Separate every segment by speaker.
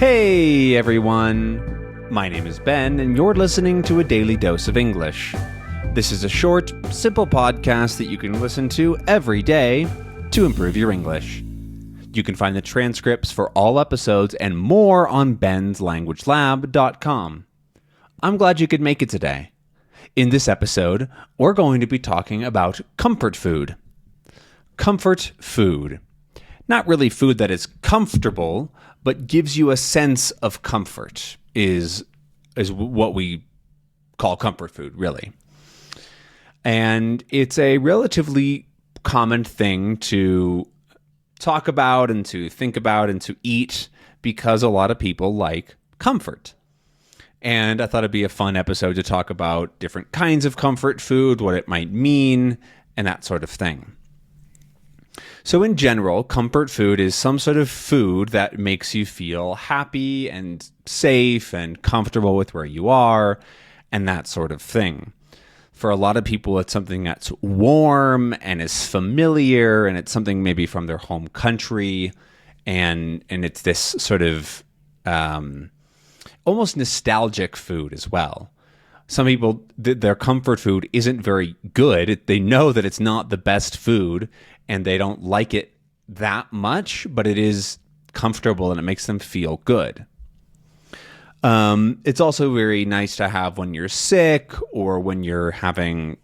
Speaker 1: Hey everyone! My name is Ben, and you're listening to a daily dose of English. This is a short, simple podcast that you can listen to every day to improve your English. You can find the transcripts for all episodes and more on benslanguagelab.com. I'm glad you could make it today. In this episode, we're going to be talking about comfort food. Comfort food. Not really food that is comfortable, but gives you a sense of comfort is what we call comfort food, really. And it's a relatively common thing to talk about and to think about and to eat because a lot of people like comfort. And I thought it'd be a fun episode to talk about different kinds of comfort food, what it might mean, and that sort of thing. So in general, comfort food is some sort of food that makes you feel happy and safe and comfortable with where you are and that sort of thing. For a lot of people, it's something that's warm and is familiar, and it's something maybe from their home country, and it's this sort of almost nostalgic food as well. Some people, their comfort food isn't very good. They know that it's not the best food, and they don't like it that much, but it is comfortable and it makes them feel good. It's also very nice to have when you're sick or when you're having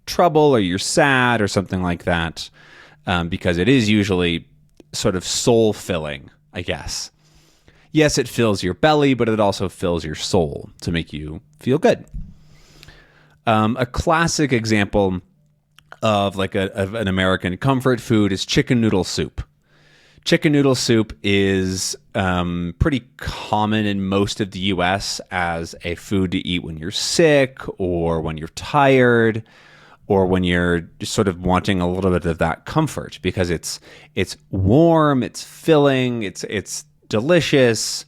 Speaker 1: trouble or you're sad or something like that, because it is usually sort of soul-filling, I guess. Yes, it fills your belly, but it also fills your soul to make you feel good. A classic example of an American comfort food is chicken noodle soup. Chicken noodle soup is pretty common in most of the U.S. as a food to eat when you're sick or when you're tired or when you're just sort of wanting a little bit of that comfort because it's warm, it's filling, it's delicious,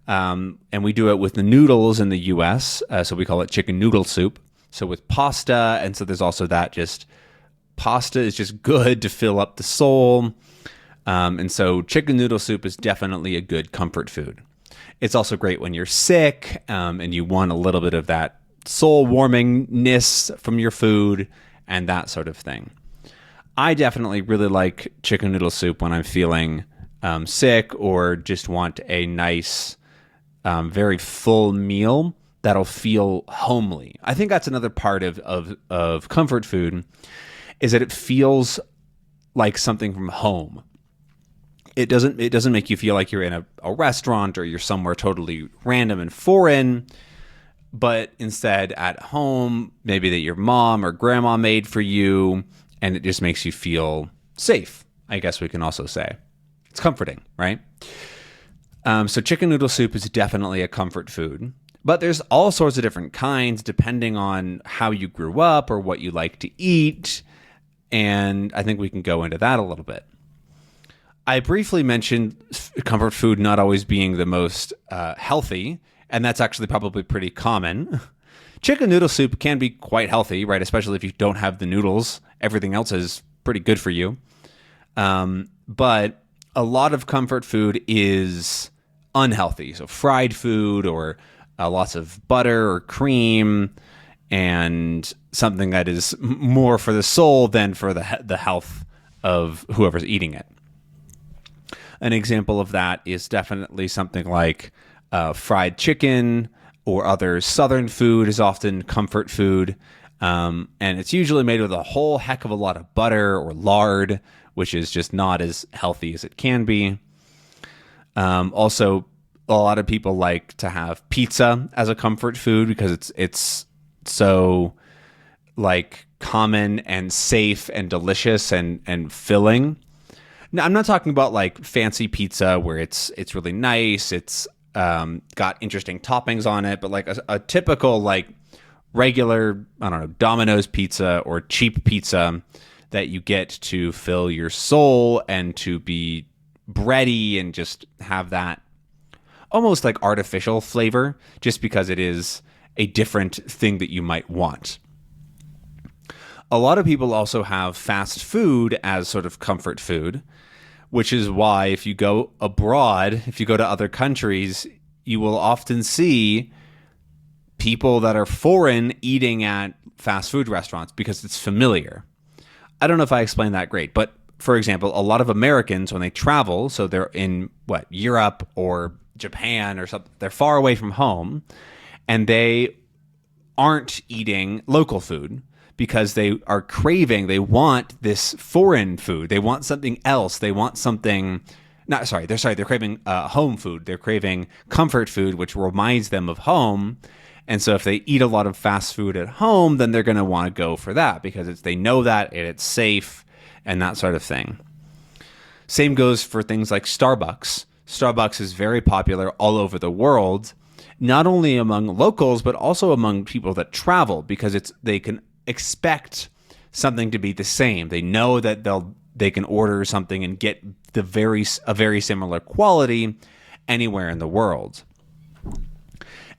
Speaker 1: and we do it with the noodles in the U.S., so we call it chicken noodle soup. So with pasta, and so there's also that just pasta is just good to fill up the soul. And so chicken noodle soup is definitely a good comfort food. It's also great when you're sick and you want a little bit of that soul warmingness from your food and that sort of thing. I definitely really like chicken noodle soup when I'm feeling sick or just want a nice, very full meal that'll feel homely. I think that's another part of comfort food is that it feels like something from home. It doesn't make you feel like you're in a restaurant or you're somewhere totally random and foreign, but instead at home, maybe that your mom or grandma made for you, and it just makes you feel safe, I guess we can also say. It's comforting, right? So chicken noodle soup is definitely a comfort food. But there's all sorts of different kinds depending on how you grew up or what you like to eat. And I think we can go into that a little bit. I briefly mentioned comfort food not always being the most healthy, and that's actually probably pretty common. Chicken noodle soup can be quite healthy, right? Especially if you don't have the noodles. Everything else is pretty good for you. But a lot of comfort food is unhealthy. So fried food or lots of butter or cream, and something that is more for the soul than for the health of whoever's eating it. An example of that is definitely something like fried chicken or other southern food is often comfort food. And it's usually made with a whole heck of a lot of butter or lard, which is just not as healthy as it can be. Also, a lot of people like to have pizza as a comfort food because it's so like common and safe and delicious and filling. Now, I'm not talking about like fancy pizza where it's really nice. It's got interesting toppings on it, but like a typical like regular, I don't know, Domino's pizza or cheap pizza that you get to fill your soul and to be bready and just have that almost like artificial flavor just because it is a different thing that you might want. A lot of people also have fast food as sort of comfort food, which is why if you go abroad, if you go to other countries, you will often see people that are foreign eating at fast food restaurants because it's familiar. I don't know if I explained that great, but for example, a lot of Americans, when they travel, so they're in Europe or Japan or something, they're far away from home, and they aren't eating local food because they want this foreign food. They want something else. They want something, they're craving home food. They're craving comfort food, which reminds them of home. And so if they eat a lot of fast food at home, then they're going to want to go for that because they know that and it's safe and that sort of thing. Same goes for things like Starbucks. Starbucks is very popular all over the world, not only among locals, but also among people that travel because they can expect something to be the same. They know that they can order something and get a very similar quality anywhere in the world.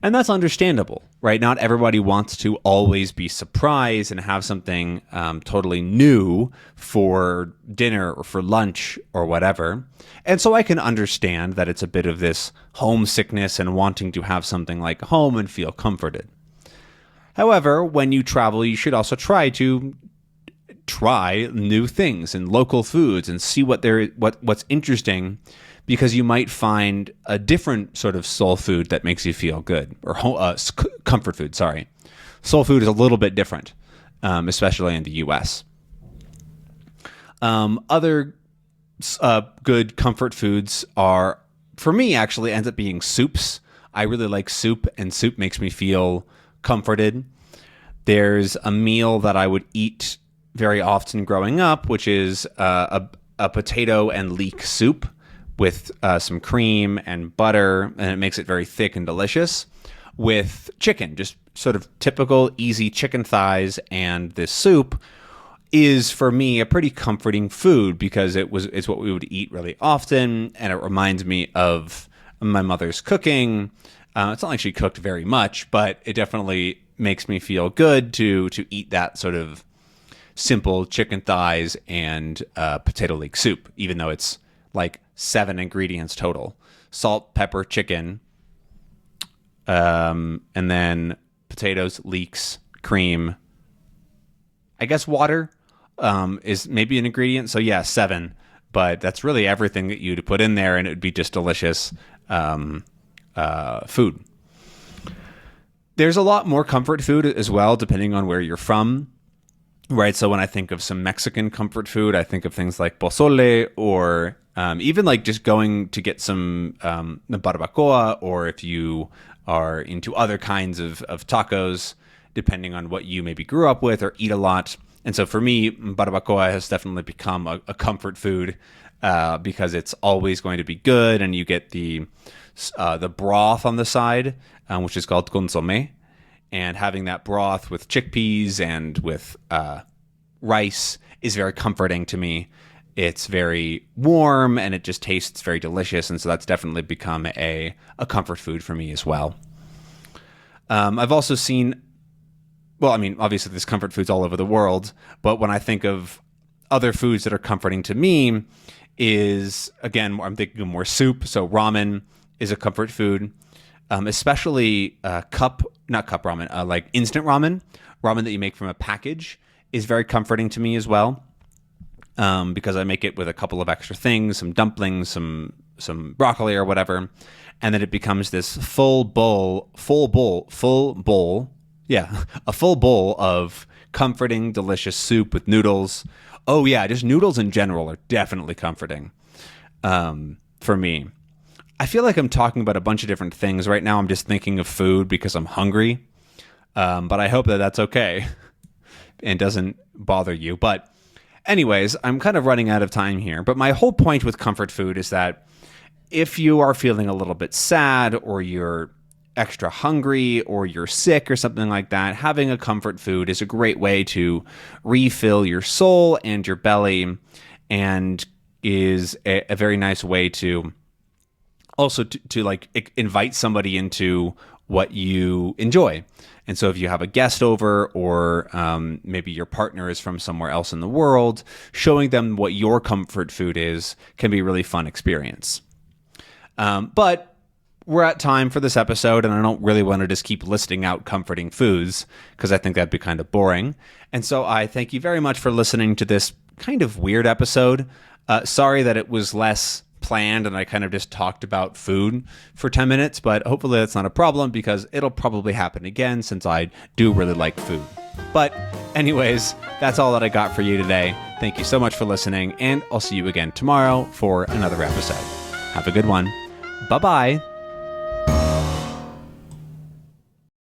Speaker 1: And that's understandable, right? Not everybody wants to always be surprised and have something totally new for dinner or for lunch or whatever. And so I can understand that it's a bit of this homesickness and wanting to have something like home and feel comforted. However, when you travel, you should also try new things and local foods and see what's interesting, because you might find a different sort of soul food that makes you feel good, or comfort food, sorry. Soul food is a little bit different, especially in the US. Other good comfort foods are, for me, actually ends up being soups. I really like soup, and soup makes me feel comforted. There's a meal that I would eat very often growing up, which is a potato and leek soup with some cream and butter, and it makes it very thick and delicious, with chicken, just sort of typical easy chicken thighs. And this soup is, for me, a pretty comforting food because it's what we would eat really often, and it reminds me of my mother's cooking. It's not like she cooked very much, but it definitely makes me feel good to eat that sort of simple chicken thighs and potato leek soup, even though it's like 7 ingredients total: salt, pepper, chicken, and then potatoes, leeks, cream. I guess water is maybe an ingredient. So yeah, 7. But that's really everything that you'd put in there, and it would be just delicious food. There's a lot more comfort food as well, depending on where you're from. Right, so when I think of some Mexican comfort food, I think of things like pozole, or even like just going to get some barbacoa, or if you are into other kinds of tacos, depending on what you maybe grew up with or eat a lot. And so for me, barbacoa has definitely become a comfort food because it's always going to be good, and you get the broth on the side, which is called consommé. And having that broth with chickpeas and with rice is very comforting to me. It's very warm, and it just tastes very delicious. And so that's definitely become a comfort food for me as well. I've also seen, obviously there's comfort foods all over the world, but when I think of other foods that are comforting to me is, again, I'm thinking of more soup. So ramen is a comfort food. Especially not cup ramen, like instant ramen that you make from a package is very comforting to me as well, because I make it with a couple of extra things, some dumplings, some broccoli or whatever, and then it becomes this full bowl of comforting, delicious soup with noodles. Oh yeah, just noodles in general are definitely comforting for me. I feel like I'm talking about a bunch of different things. Right now I'm just thinking of food because I'm hungry. But I hope that that's okay and doesn't bother you. But anyways, I'm kind of running out of time here. But my whole point with comfort food is that if you are feeling a little bit sad, or you're extra hungry, or you're sick or something like that, having a comfort food is a great way to refill your soul and your belly, and is a very nice way to also to like invite somebody into what you enjoy. And so if you have a guest over, or maybe your partner is from somewhere else in the world, showing them what your comfort food is can be a really fun experience. But we're at time for this episode, and I don't really want to just keep listing out comforting foods because I think that'd be kind of boring. And so I thank you very much for listening to this kind of weird episode. Sorry that it was less planned and I kind of just talked about food for 10 minutes, but hopefully that's not a problem because it'll probably happen again since I do really like food. But anyways, that's all that I got for you today. Thank you so much for listening, and I'll see you again tomorrow for another episode. Have a good one. Bye-bye.